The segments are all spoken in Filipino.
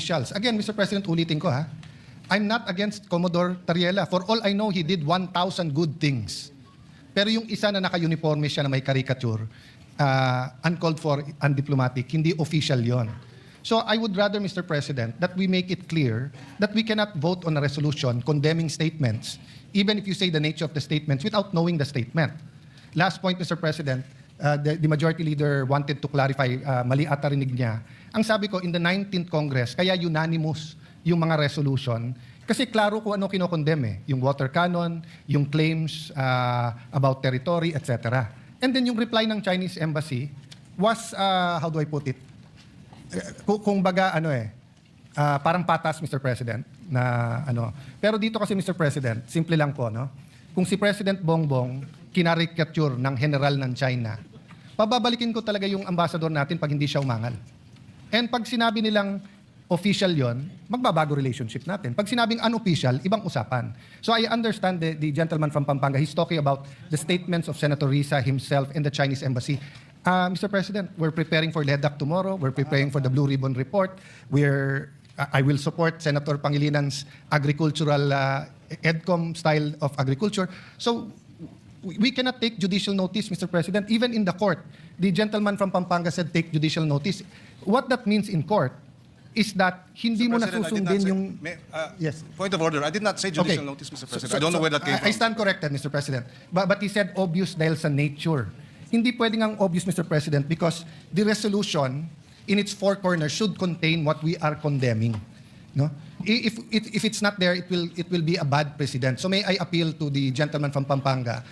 officials. Again, Mr. President, ulitin ko ha. I'm not against Commodore Tariela. For all I know, he did 1,000 good things. Pero yung isa na naka-uniforme siya na may caricature, uncalled for, undiplomatic, hindi official yon. So I would rather, Mr. President, that we make it clear that we cannot vote on a resolution condemning statements, even if you say the nature of the statements without knowing the statement. Last point, Mr. President, the majority leader wanted to clarify, mali ata rinig niya. Ang sabi ko, in the 19th Congress, kaya unanimous yung mga resolution, kasi klaro kung ano kinokondem yung water cannon, yung claims about territory, etc. And then yung reply ng Chinese embassy was, how do I put it? Kung baga, parang patas, Mr. President, na ano. Pero dito kasi, Mr. President, simple lang po, no? Kung si President Bongbong kinarikature ng general ng China, pababalikin ko talaga yung ambassador natin pag hindi siya umangal. And pag sinabi nilang official yon, magbabago relationship natin. Pag sinabing unofficial, ibang usapan. So I understand the gentleman from Pampanga, he's talking about the statements of Senator Risa himself and the Chinese embassy. Mr. President, we're preparing for LEDAC tomorrow. We're preparing for the Blue Ribbon Report. I will support Senator Pangilinan's agricultural EDCOM style of agriculture. So we cannot take judicial notice, Mr. President. Even in the court, the gentleman from Pampanga said take judicial notice. What that means in court is that hindi mo nasusundin yung... Yes. Point of order. I did not say judicial notice, Mr. President. I don't know where that came from. I stand corrected, Mr. President. But he said obvious dahil sa nature. Hindi pwedeng ang obvious, Mr. President, because the resolution in its four corners should contain what we are condemning. No? If it's not there, it will be a bad precedent. So may I appeal to the gentleman from Pampanga.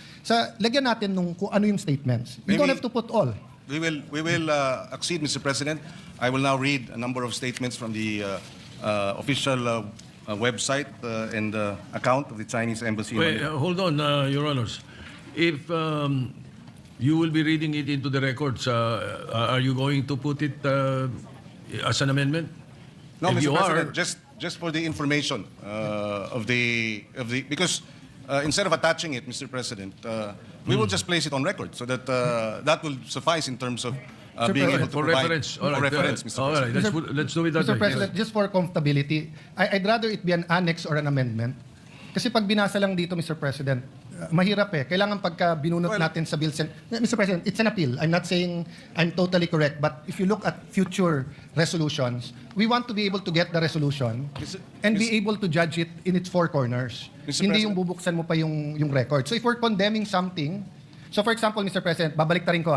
Lagyan natin nung kung ano yung statements. We don't have to put all. We will accede, Mr. President. I will now read a number of statements from the official website and account of the Chinese embassy. Wait, hold on, Your Honors. If you will be reading it into the records, are you going to put it as an amendment? No, If Mr. you President, are, just for the information of the because instead of attaching it, Mr. President, we will just place it on record so that that will suffice in terms of being able to for provide reference. for reference, Mr. All right, President. let's do it that Mr. way. President, just for comfortability, I'd rather it be an annex or an amendment. Kasi pag binasa lang dito, Mr. President, mahirap Kailangan pagka binunot natin sa bills. Mr. President, it's an appeal. I'm not saying I'm totally correct, but if you look at future resolutions, we want to be able to get the resolution and be able to judge it in its four corners. Hindi yung bubuksan mo pa yung record. So if we're condemning something, so for example, Mr. President, babalik ta rin ko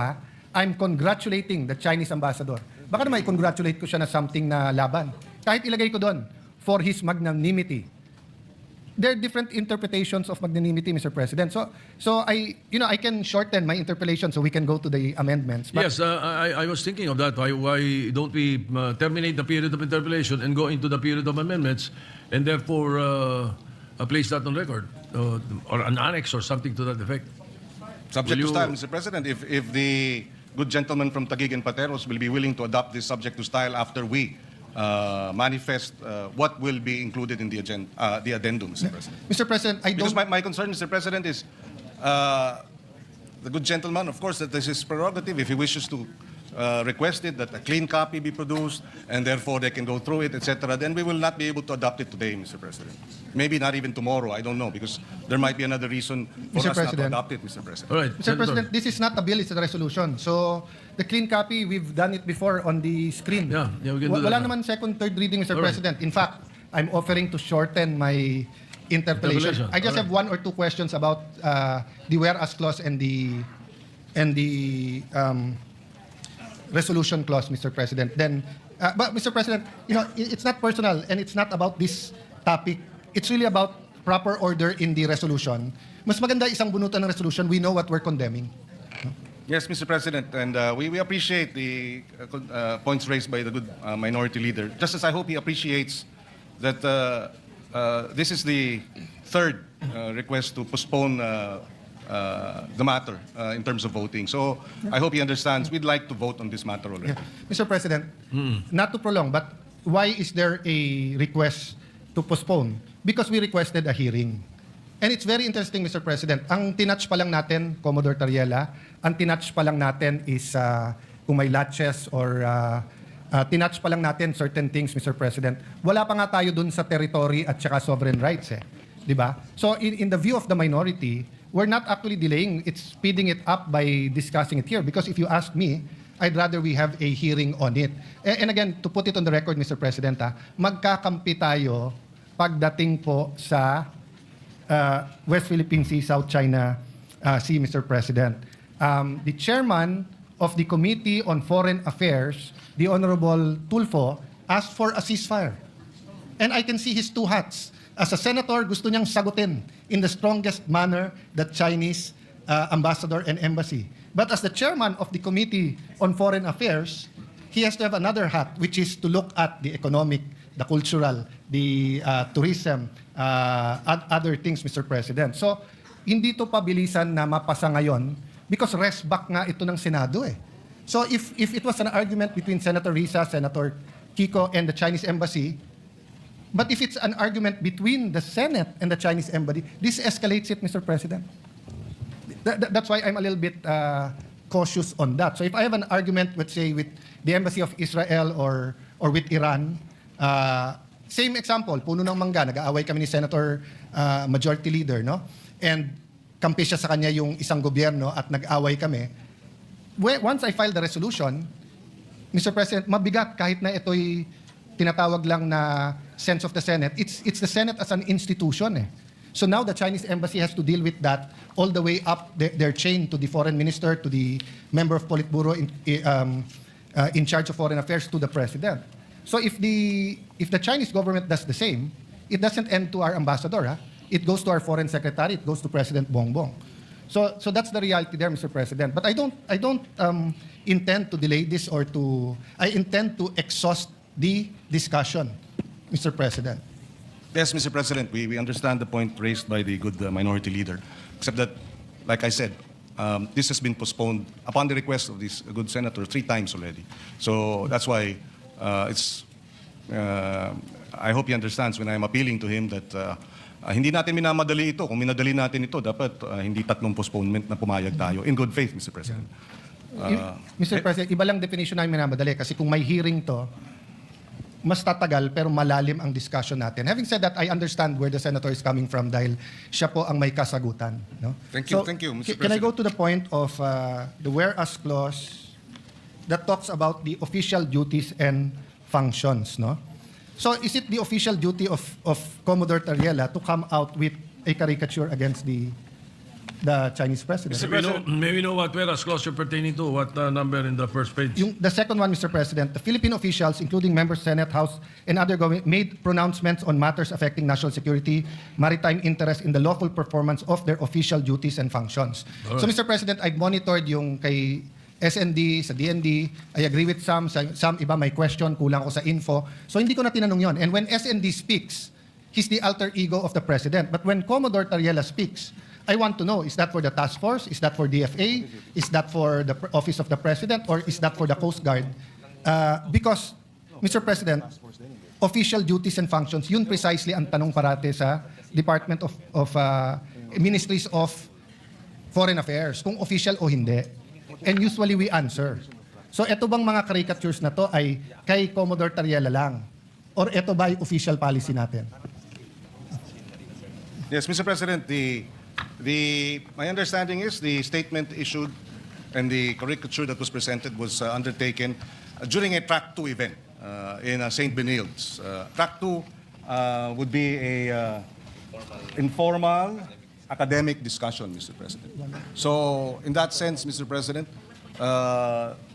I'm congratulating the Chinese ambassador. Baka naman i-congratulate ko siya na something na laban. Kahit ilagay ko doon, for his magnanimity. There are different interpretations of magnanimity, Mr. President. So I can shorten my interpolation so we can go to the amendments. But Yes, I was thinking of that. Why don't we terminate the period of interpellation and go into the period of amendments and therefore place that on record or an annex or something to that effect? Subject Will to you- style, Mr. President. If the good gentleman from Taguig and Pateros will be willing to adopt this subject to style after we manifest what will be included in the agenda, the addendum, Mr. President. Mr. President, I Because don't... my concern, Mr. President, is the good gentleman, of course, that this is prerogative. If he wishes to request it, that a clean copy be produced, and therefore they can go through it, etc., then we will not be able to adopt it today, Mr. President. Maybe not even tomorrow, I don't know, because there might be another reason for Mr. us not to President. adopt it, Mr. President. All right, Mr. Senator. President, this is not a bill, it's a resolution. So the clean copy, we've done it before on the screen. Yeah, we can do Wala that. naman second, third reading, Mr. All right. President. In fact, I'm offering to shorten my interpellation. Interpellation. I just All have one or two questions about the whereas clause and the resolution clause, Mr. President. Then, but Mr. President, it's not personal and it's not about this topic. It's really about proper order in the resolution. Mas maganda isang bunutan ng resolution. We know what we're condemning. Yes, Mr. President, and we appreciate the points raised by the good minority leader, just as I hope he appreciates that this is the third request to postpone the matter in terms of voting. So I hope he understands we'd like to vote on this matter already. Mr. President, not to prolong, but why is there a request to postpone? Because we requested a hearing. And it's very interesting, Mr. President. Ang tinatch pa lang natin, Commodore Tariela, ang tinatch pa lang natin is kung may latches or tinouch pa lang natin certain things, Mr. President. Wala pa nga tayo dun sa territory at saka sovereign rights eh. Di ba? So in the view of the minority, we're not actually delaying, it's speeding it up by discussing it here. Because if you ask me, I'd rather we have a hearing on it. And again, to put it on the record, Mr. President, magkakampi tayo pagdating po sa West Philippine Sea, South China Sea, Mr. President. The chairman of the Committee on Foreign Affairs, the Honorable Tulfo, asked for a ceasefire. And I can see his two hats. As a senator, gusto niyang sagutin in the strongest manner the Chinese ambassador and embassy. But as the chairman of the Committee on Foreign Affairs, he has to have another hat, which is to look at the economic, the cultural, the tourism, other things, Mr. President. So, hindi to pabilisan na mapasa ngayon because rest back nga ito ng Senado eh. So, if it was an argument between Senator Risa, Senator Kiko, and the Chinese embassy, but if it's an argument between the Senate and the Chinese embassy, this escalates it, Mr. President. That's why I'm a little bit cautious on that. So if I have an argument, let's say, with the Embassy of Israel or with Iran, same example, puno ng mangga, nag-aaway kami ni Senator Majority Leader, no? And kampi siya sa kanya yung isang gobyerno at nag-aaway kami. Once I file the resolution, Mr. President, mabigat kahit na ito'y tinatawag lang na sense of the Senate. It's the Senate as an institution eh. So now the Chinese embassy has to deal with that all the way up their chain to the foreign minister, to the member of Politburo in charge of foreign affairs, to the president. So if the Chinese government does the same, it doesn't end to our ambassador. Huh? It goes to our foreign secretary. It goes to President Bongbong. So that's the reality there, Mr. President. But I don't intend to delay this or I intend to exhaust the discussion, Mr. President. Yes, Mr. President, we understand the point raised by the good minority leader, except that, like I said, this has been postponed upon the request of this good senator 3 times already. So that's why I hope he understands when I'm appealing to him that hindi natin minamadali ito. Kung minadali natin ito, dapat hindi 3 postponement na pumayag tayo. In good faith, Mr. President. Mr. President, iba lang definition namin minamadali kasi kung may hearing to, mas tatagal pero malalim ang discussion natin. Having said that, I understand where the senator is coming from dahil siya po ang may kasagutan. No? Thank you, Mr. Can I President. go to the point of the whereas clause that talks about the official duties and functions? No? So is it the official duty of Commodore Tariela to come out with a caricature against the Chinese president? May we know what whereas clause you're pertaining to? What number in the first page? The second one, Mr. President, the Philippine officials, including members, Senate, House, and other government, made pronouncements on matters affecting national security, maritime interest in the lawful performance of their official duties and functions. Alright. So, Mr. President, I've monitored yung kay SND, sa DND. I agree with some iba may question, kulang ko sa info. So, hindi ko na tinanong yon. And when SND speaks, he's the alter ego of the President. But when Commodore Tariela speaks, I want to know, is that for the task force? Is that for DFA? Is that for the Office of the President? Or is that for the Coast Guard? Because, Mr. President, official duties and functions, yun precisely ang tanong parate sa Department of Ministries of Foreign Affairs, kung official o hindi. And usually we answer. So eto bang mga caricatures na to ay kay Commodore Tariela lang? Or eto ba ay official policy natin? Yes, Mr. President, my understanding is the statement issued and the caricature that was presented was undertaken during a Track 2 event in St. Benilde. Track 2 would be a informal academic discussion, Mr. President. So, in that sense, Mr. President,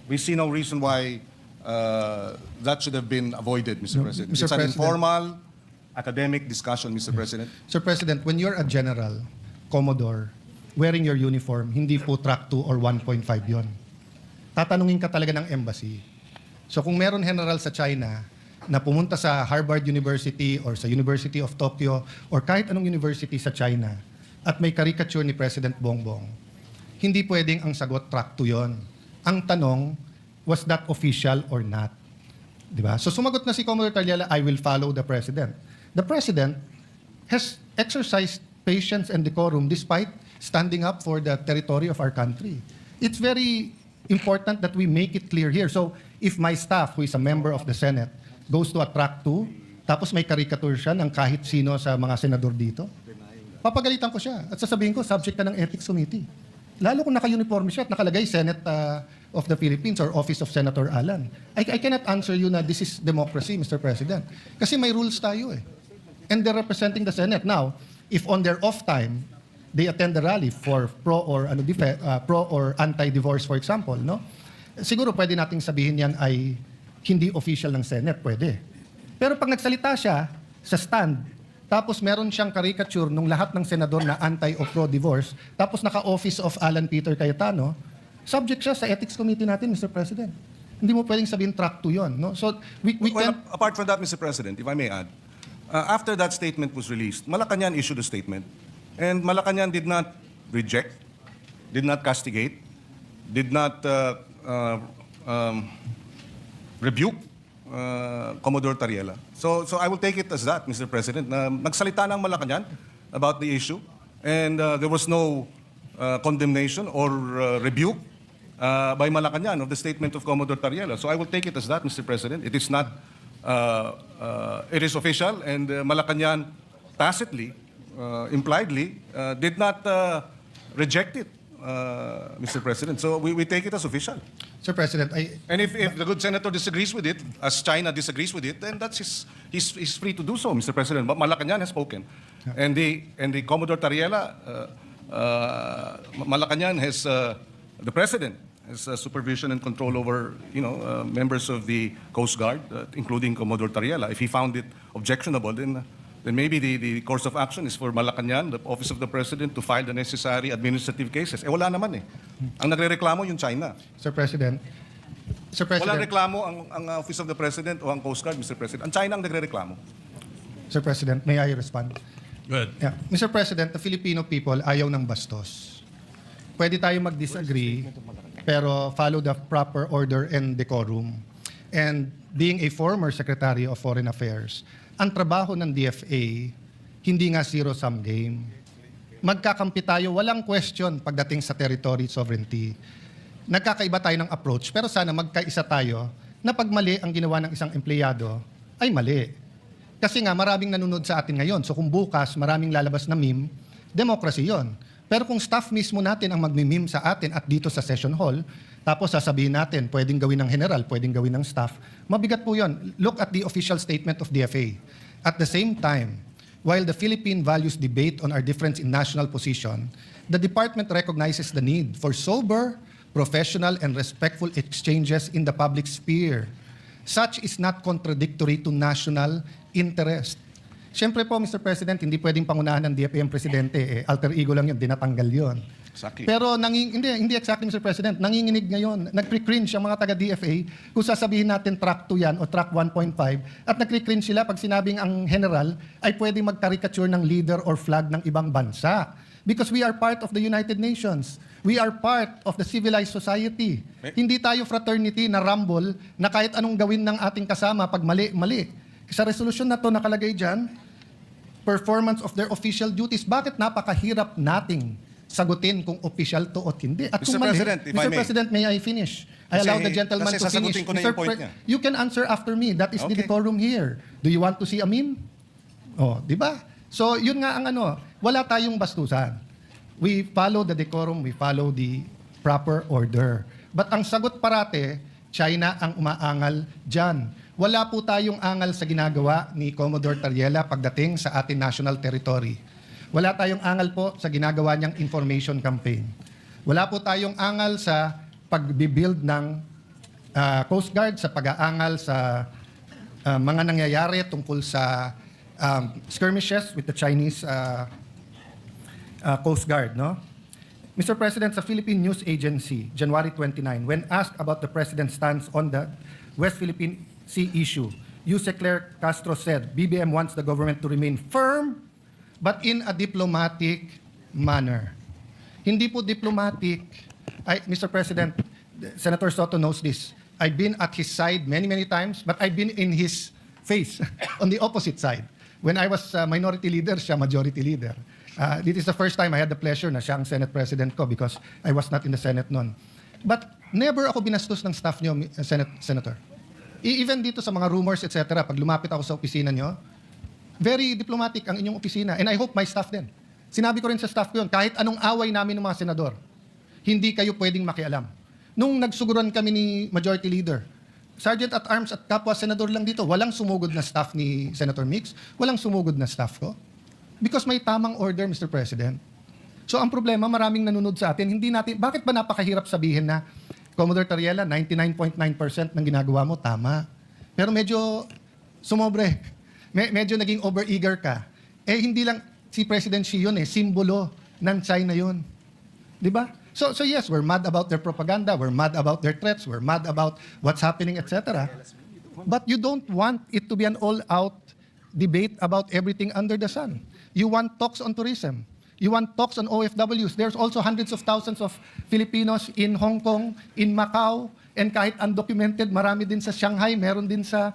we see no reason why that should have been avoided, Mr. President. Mr. It's an President. informal academic discussion, Mr. President. Sir President, when you're a general, Commodore, wearing your uniform, hindi po track 2 or 1.5 yon. Tatanungin ka talaga ng embassy. So kung meron general sa China na pumunta sa Harvard University or sa University of Tokyo or kahit anong university sa China at may caricature ni President Bongbong, hindi pwedeng ang sagot track 2 yon. Ang tanong, was that official or not? Diba? So sumagot na si Commodore Tariela, I will follow the President. The President has exercised patience and decorum despite standing up for the territory of our country. It's very important that we make it clear here. So if my staff, who is a member of the Senate, goes to a track 2, tapos may caricature siya ng kahit sino sa mga senador dito, papagalitan ko siya at sasabihin ko, subject ka ng Ethics Committee. Lalo kung naka-uniforme siya at nakalagay Senate of the Philippines or Office of Senator Alan. I cannot answer you na this is democracy, Mr. President. Kasi may rules tayo eh. And they're representing the Senate. Now, if on their off time, they attend the rally for pro or anti-divorce, for example, no? Siguro pwede nating sabihin yan ay hindi official ng Senate, pwede. Pero pag nagsalita siya sa stand, tapos meron siyang caricature nung lahat ng senador na anti o pro-divorce, tapos naka-office of Alan Peter Cayetano, subject siya sa Ethics Committee natin, Mr. President. Hindi mo pwedeng sabihin track 2 yun, no? So, we Well, can... apart from that, Mr. President, if I may add, after that statement was released, Malacanang issued a statement, and Malacanang did not reject, did not castigate, did not rebuke Commodore Tariela. So I will take it as that, Mr. President, na nagsalita ng Malacanang about the issue, and there was no condemnation or rebuke by Malacanang of the statement of Commodore Tariela. So I will take it as that, Mr. President. It is not, it is official, and Malacanang tacitly, impliedly, did not reject it, Mr. President. So we take it as official. Sir President, And if the good senator disagrees with it, as China disagrees with it, then that's he's free to do so, Mr. President. But Malacanang has spoken, and the Commodore Tariela, Malacanang has the president has supervision and control over members of the Coast Guard, including Commodore Tariela. If he found it objectionable, then maybe the course of action is for Malacanang, the Office of the President, to file the necessary administrative cases. Wala naman eh. Ang nagrereklamo yung China. Sir President, Walang reklamo ang Office of the President o ang Coast Guard, Mr. President. Ang China ang nagrereklamo. Sir President, may I respond? Go ahead. Yeah. Mr. President, the Filipino people ayaw ng bastos. Pwede tayo mag-disagree, pero follow the proper order and decorum. And being a former Secretary of Foreign Affairs, ang trabaho ng DFA, hindi nga zero-sum game. Magkakampi tayo, walang question pagdating sa territory sovereignty. Nagkakaiba tayo ng approach, pero sana magkaisa tayo na pag mali ang ginawa ng isang empleyado, ay mali. Kasi nga, maraming nanonood sa atin ngayon. So kung bukas, maraming lalabas na meme, democracy yon. Pero kung staff mismo natin ang magmimim sa atin at dito sa session hall, tapos sasabihin natin, pwedeng gawin ng general, pwedeng gawin ng staff, mabigat po yon. Look at the official statement of DFA. At the same time, while the Philippine values debate on our difference in national position, the department recognizes the need for sober, professional, and respectful exchanges in the public sphere. Such is not contradictory to national interest. Siyempre po, Mr. President, hindi pwedeng pangunahan ng DFA ang presidente. Alter ego lang yun, dinatanggal yun. Exactly. Pero hindi exactly, Mr. President. Nanginginig ngayon. Nagpre-cringe ang mga taga-DFA kung sasabihin natin track 2 yan o track 1.5 at nagpre-cringe sila pag sinabing ang general ay pwedeng mag-caricature ng leader or flag ng ibang bansa. Because we are part of the United Nations. We are part of the civilized society. Hindi tayo fraternity na rumble na kahit anong gawin ng ating kasama pag mali. Sa resolution na to nakalagay dyan, performance of their official duties. Bakit napakahirap nating sagutin kung official to o hindi? At Mr. kung mali, President, if I Mr. may. President, may I finish? I allow the gentleman to finish. sasagutin ko na yung point niya. You can answer after me. That is the Okay. decorum here. Do you want to see a meme? Oh, di ba? So, yun nga ang wala tayong bastusan. We follow the decorum, we follow the proper order. But ang sagot parate, China ang umaangal dyan. Wala po tayong angal sa ginagawa ni Commodore Tariela pagdating sa ating national territory. Wala tayong angal po sa ginagawa niyang information campaign. Wala po tayong angal sa pag-build ng Coast Guard, sa pag-aangal sa mga nangyayari tungkol sa skirmishes with the Chinese Coast Guard, no? Mr. President, sa Philippine News Agency, January 29, when asked about the President's stance on the West Philippine Sea issue, Yuse Claire Castro said, BBM wants the government to remain firm but in a diplomatic manner. Hindi po diplomatic. Mr. President, Senator Soto knows this. I've been at his side many, many times, but I've been in his face on the opposite side. When I was minority leader, siya majority leader. This is the first time I had the pleasure na siya ang Senate President ko because I was not in the Senate noon. But Never ako binastos ng staff nyo, Senator. Even dito sa mga rumors, etc., pag lumapit ako sa opisina nyo, very diplomatic ang inyong opisina. And I hope my staff din. Sinabi ko rin sa staff ko yun, kahit anong away namin ng mga senador, hindi kayo pwedeng makialam. Nung nagsuguran kami ni Majority Leader, Sergeant at Arms at kapwa senador lang dito, walang sumugod na staff ni Senator Mix, walang sumugod na staff ko. Because may tamang order, Mr. President. So ang problema, maraming nanonood sa atin, hindi natin, bakit ba napakahirap sabihin na, Commodore Tariela, 99.9% ng ginagawa mo, tama. Pero medyo sumobre. Medyo naging over-eager ka. Hindi lang si President Xi yun simbolo ng China yun. Di ba? So yes, we're mad about their propaganda, we're mad about their threats, we're mad about what's happening, etc. But you don't want it to be an all-out debate about everything under the sun. You want talks on tourism. You want talks on OFWs. There's also hundreds of thousands of Filipinos in Hong Kong, in Macau, and kahit undocumented, marami din sa Shanghai, meron din sa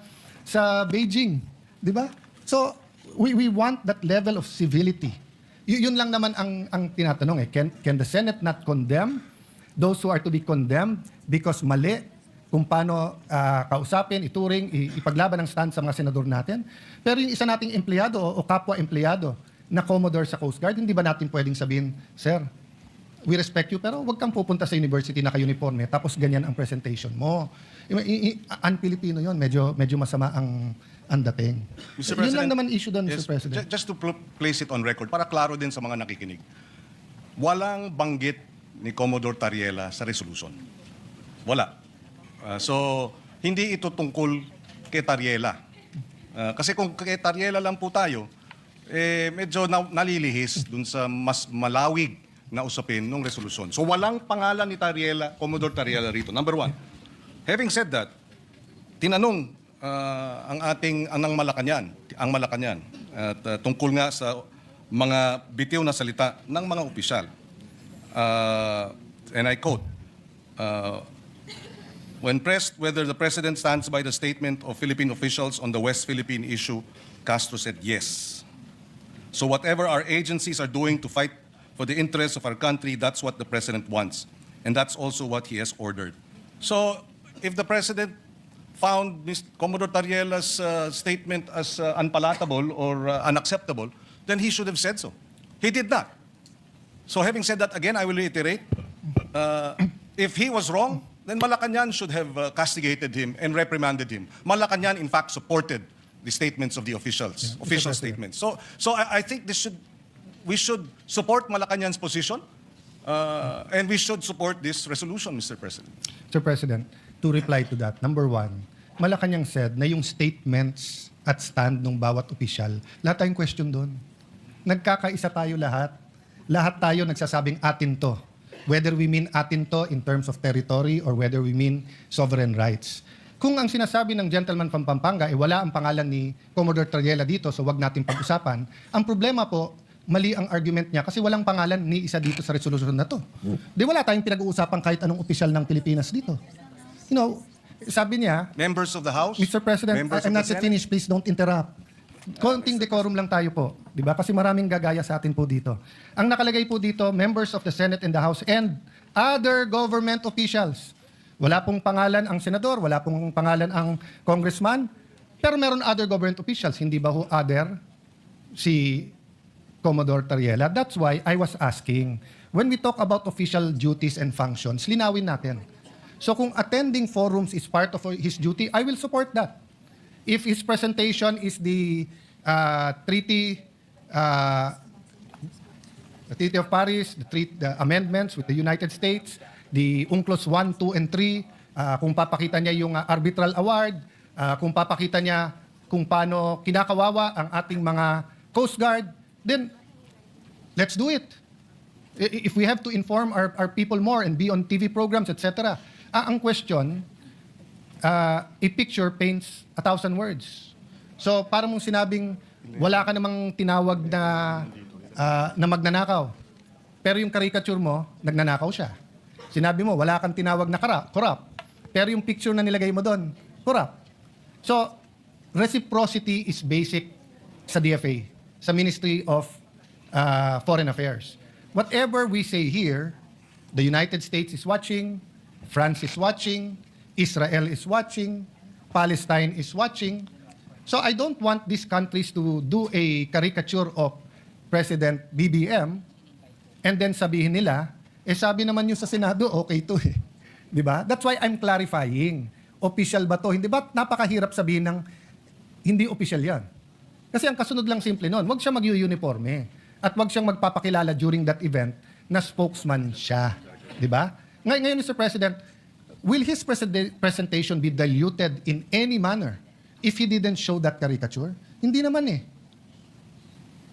Beijing. Di ba? So, we want that level of civility. Yun lang naman ang tinatanong Can the Senate not condemn those who are to be condemned because mali kung paano kausapin, ituring, ipaglaban ang stand sa mga senador natin? Pero yung isa nating empleyado o kapwa-empleyado na Commodore sa Coast Guard, hindi ba natin pwedeng sabihin, Sir, we respect you, pero huwag kang pupunta sa university naka-uniforme, tapos ganyan ang presentation mo. Un-Filipino yun, medyo masama ang dating. Mr. Yun President, lang naman issue doon, yes, Mr. President. Just to place it on record, para klaro din sa mga nakikinig, walang banggit ni Commodore Tariela sa resolution. Wala. So, hindi ito tungkol kay Tariela. Kasi kung kay Tariela lang po tayo, medyo nalilihis dun sa mas malawig na usapin ng resolusyon. So walang pangalan ni Tariela, Commodore Tariela rito. Number one. Having said that, tinanong ang Malacanang at tungkol nga sa mga bitiw na salita ng mga opisyal. And I quote, when pressed whether the President stands by the statement of Philippine officials on the West Philippine issue, Castro said yes. So whatever our agencies are doing to fight for the interests of our country, that's what the President wants. And that's also what he has ordered. So if the President found Commodore Tariela's statement as unpalatable or unacceptable, then he should have said so. He did not. So having said that, again, I will reiterate, if he was wrong, then Malacanang should have castigated him and reprimanded him. Malacanang, in fact, supported the statements of the officials, official statements. So I think we should support Malacanang's position, and we should support this resolution, Mr. President. Mr. President, to reply to that, number one, Malacanang said na yung statements at stand ng bawat opisyal, lahat tayong question doon. Nagkakaisa tayo lahat. Lahat tayo nagsasabing atin to. Whether we mean atin to in terms of territory or whether we mean sovereign rights. Kung ang sinasabi ng gentleman from Pampanga, wala ang pangalan ni Commodore Tariela dito, so wag natin pag-usapan, ang problema po, mali ang argument niya kasi walang pangalan ni isa dito sa resolution na to. Di wala tayong pinag-uusapan kahit anong opisyal ng Pilipinas dito. You know, sabi niya, Members of the House, Mr. President, members I'm of not the yet Senate. finished, please don't interrupt. Konting decorum lang tayo po, di ba? Kasi maraming gagaya sa atin po dito. Ang nakalagay po dito, members of the Senate and the House and other government officials. Wala pong pangalan ang senador, wala pong pangalan ang congressman, pero meron other government officials. Hindi ba ho other si Commodore Tariela? That's why I was asking, when we talk about official duties and functions, linawin natin. So kung attending forums is part of his duty, I will support that. If his presentation is the Treaty of Paris, the amendments with the United States, the UNCLOS 1, 2, and 3, kung papakita niya yung arbitral award, kung papakita niya kung paano kinakawawa ang ating mga Coast Guard, then let's do it. If we have to inform our people more and be on TV programs, etc. Ang question, a picture paints 1,000 words. So, parang mong sinabing, wala ka namang tinawag na magnanakaw. Pero yung caricature mo, nagnanakaw siya. Sinabi mo, wala kang tinawag na corrupt. Pero yung picture na nilagay mo doon, corrupt. So, reciprocity is basic sa DFA, sa Ministry of Foreign Affairs. Whatever we say here, the United States is watching, France is watching, Israel is watching, Palestine is watching. So I don't want these countries to do a caricature of President BBM and then sabihin nila, sabi naman yung sa Senado, okay to eh. Di ba? That's why I'm clarifying. Official ba to? Hindi ba napakahirap sabihin ng hindi official yan? Kasi ang kasunod lang simple nun, wag siya mag-uniforme at wag siyang magpapakilala during that event na spokesman siya. Di ba? Ngayon, Mr. President, will his presentation be diluted in any manner if he didn't show that caricature? Hindi naman eh.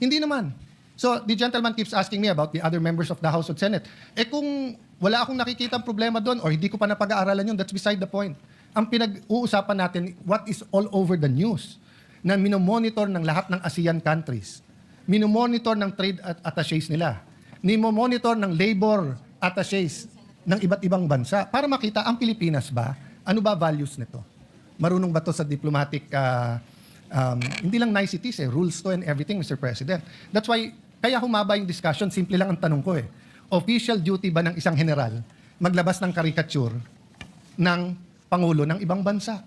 Hindi naman. So, the gentleman keeps asking me about the other members of the House and Senate. Kung wala akong nakikitang problema doon or hindi ko pa napag-aaralan yun, that's beside the point. Ang pinag-uusapan natin, what is all over the news, na minomonitor ng lahat ng ASEAN countries, minomonitor ng trade attaches nila, minomonitor ng labor attaches ng iba't ibang bansa para makita ang Pilipinas ba, ano ba values nito? Marunong ba to sa diplomatic, hindi lang niceties rules to and everything, Mr. President. That's why, kaya humaba yung discussion, simple lang ang tanong ko official duty ba ng isang general maglabas ng caricature ng Pangulo ng ibang bansa?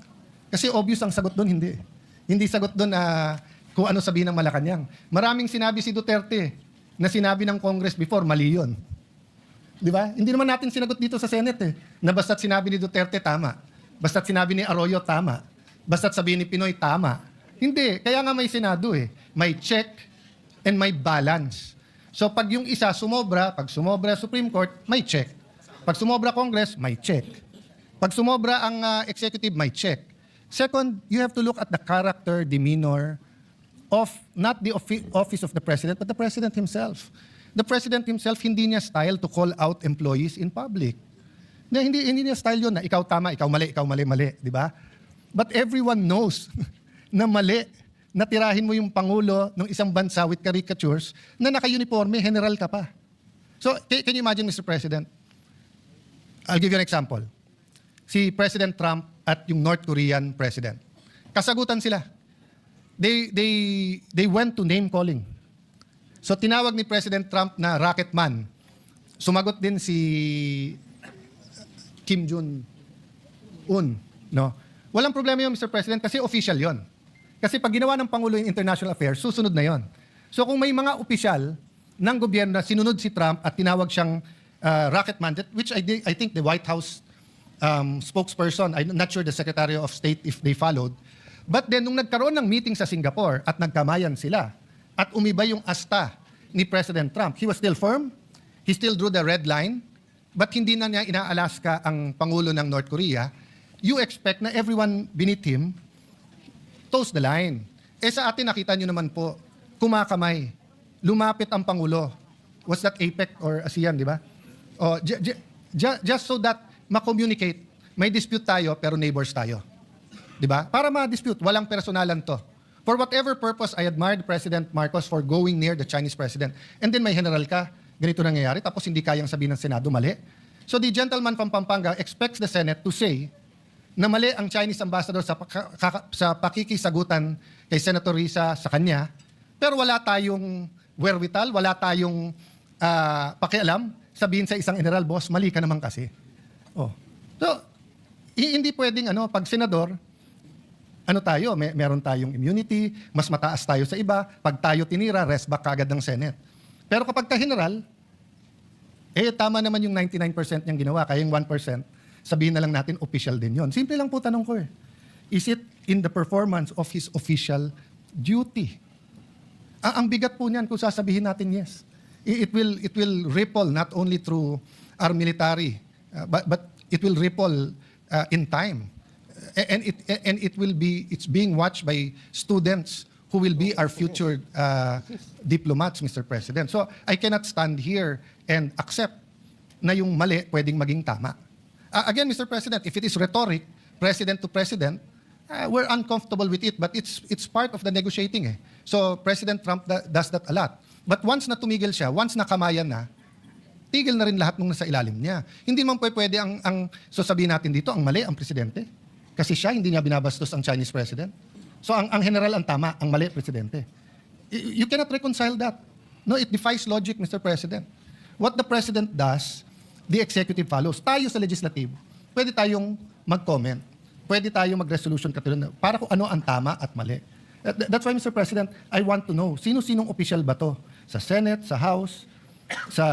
Kasi obvious ang sagot doon, hindi. Hindi sagot doon kung ano sabihin ng Malacanang. Maraming sinabi si Duterte na sinabi ng Congress before, mali yun. Di ba? Hindi naman natin sinagot dito sa Senate na basta't sinabi ni Duterte, tama. Basta't sinabi ni Arroyo, tama. Basta't sabihin ni Pinoy, tama. Hindi. Kaya nga may Senado May check and may balance. So pag yung isa sumobra, pag sumobra Supreme Court, may check. Pag sumobra Congress, may check. Pag sumobra ang executive, may check. Second, you have to look at the character, demeanor of not the office of the President, but the President himself. The President himself, hindi niya style to call out employees in public. Hindi niya style yun na ikaw tama, ikaw mali, mali. Di ba? But everyone knows na mali na tirahin mo yung Pangulo ng isang bansa with caricatures na naka-uniforme, general ka pa. So, can you imagine, Mr. President? I'll give you an example. Si President Trump at yung North Korean President. Kasagutan sila. They went to name calling. So, tinawag ni President Trump na rocket man. Sumagot din si Kim Jong-un. No? Walang problema yun, Mr. President, kasi official yon. Kasi pag ginawa ng Pangulo yung international affairs, susunod na yon. So kung may mga opisyal ng gobyerno na sinunod si Trump at tinawag siyang rocket man, which I think the White House spokesperson, I'm not sure the Secretary of State if they followed, but then nung nagkaroon ng meeting sa Singapore at nagkamayan sila at umibay yung asta ni President Trump, he was still firm, he still drew the red line, but hindi na niya inaalaska ang Pangulo ng North Korea. You expect na everyone beneath him toes the line. Sa atin, nakita nyo naman po, kumakamay. Lumapit ang Pangulo. Was that APEC or ASEAN, di ba? Just so that ma-communicate, may dispute tayo, pero neighbors tayo. Di ba? Para ma-dispute, walang personalan to. For whatever purpose, I admired President Marcos for going near the Chinese president. And then may general ka, ganito nangyayari, tapos hindi kayang sabihin ng Senado, mali. So the gentleman from Pampanga expects the Senate to say na mali ang Chinese ambassador sa pakikisagutan kay Senator Risa sa kanya, pero wala tayong wherewithal, wala tayong pakialam, sabihin sa isang general, boss, mali ka naman kasi. So, hindi pwedeng pag senador, meron tayong immunity, mas mataas tayo sa iba, pag tayo tinira, rest back kagad ng Senate. Pero kapag ka-general, tama naman yung 99% niyang ginawa, kaya yung 1%, sabihin na lang natin, official din yon. Simple lang po tanong ko Is it in the performance of his official duty? Ang bigat po niyan kung sasabihin natin yes. It will ripple not only through our military, but it will ripple in time. And it's being watched by students who will be our future diplomats, Mr. President. So I cannot stand here and accept na yung mali pwedeng maging tama. Again, Mr. President, if it is rhetoric, president to president, we're uncomfortable with it, but it's part of the negotiating. So President Trump does that a lot. But once na tumigil siya, once nakamayan na, tigil na rin lahat nung nasa ilalim niya. Hindi man pwede so sabihin natin dito, ang mali ang presidente. Kasi siya, hindi niya binabastos ang Chinese president. So ang general ang tama, ang mali presidente. You cannot reconcile that. No, it defies logic, Mr. President. What the president does, the executive follows. Tayo sa legislative, pwede tayong mag-comment. Pwede tayong mag-resolution katulad para kung ano ang tama at mali. That's why, Mr. President, I want to know, sino-sinong official ba to? Sa Senate, sa House, sa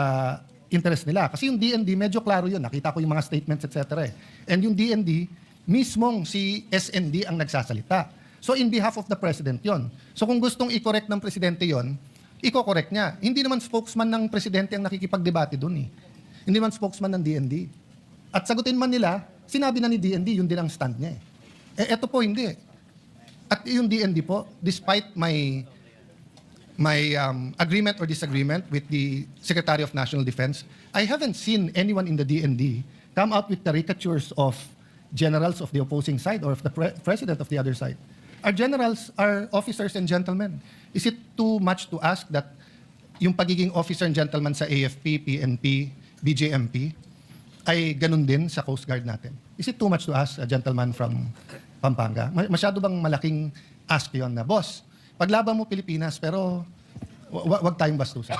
interest nila. Kasi yung DND, medyo klaro yun. Nakita ko yung mga statements, etc. And yung DND, mismong si SND ang nagsasalita. So in behalf of the President yon. So kung gustong i-correct ng Presidente yon, i-correct niya. Hindi naman spokesman ng Presidente ang nakikipagdebate doon eh. Hindi naman spokesman ng DND. At sagutin man nila, sinabi na ni DND, yun din ang stand niya eh. Eto po, hindi. At yung DND po, despite my agreement or disagreement with the Secretary of National Defense, I haven't seen anyone in the DND come out with caricatures of generals of the opposing side or of the president of the other side. Our generals are officers and gentlemen. Is it too much to ask that yung pagiging officer and gentleman sa AFP, PNP, BJMP ay ganun din sa Coast Guard natin? Is it too much to ask a gentleman from Pampanga? Masyado bang malaking ask yon na, boss, paglaban mo Pilipinas pero wag tayong bastusan?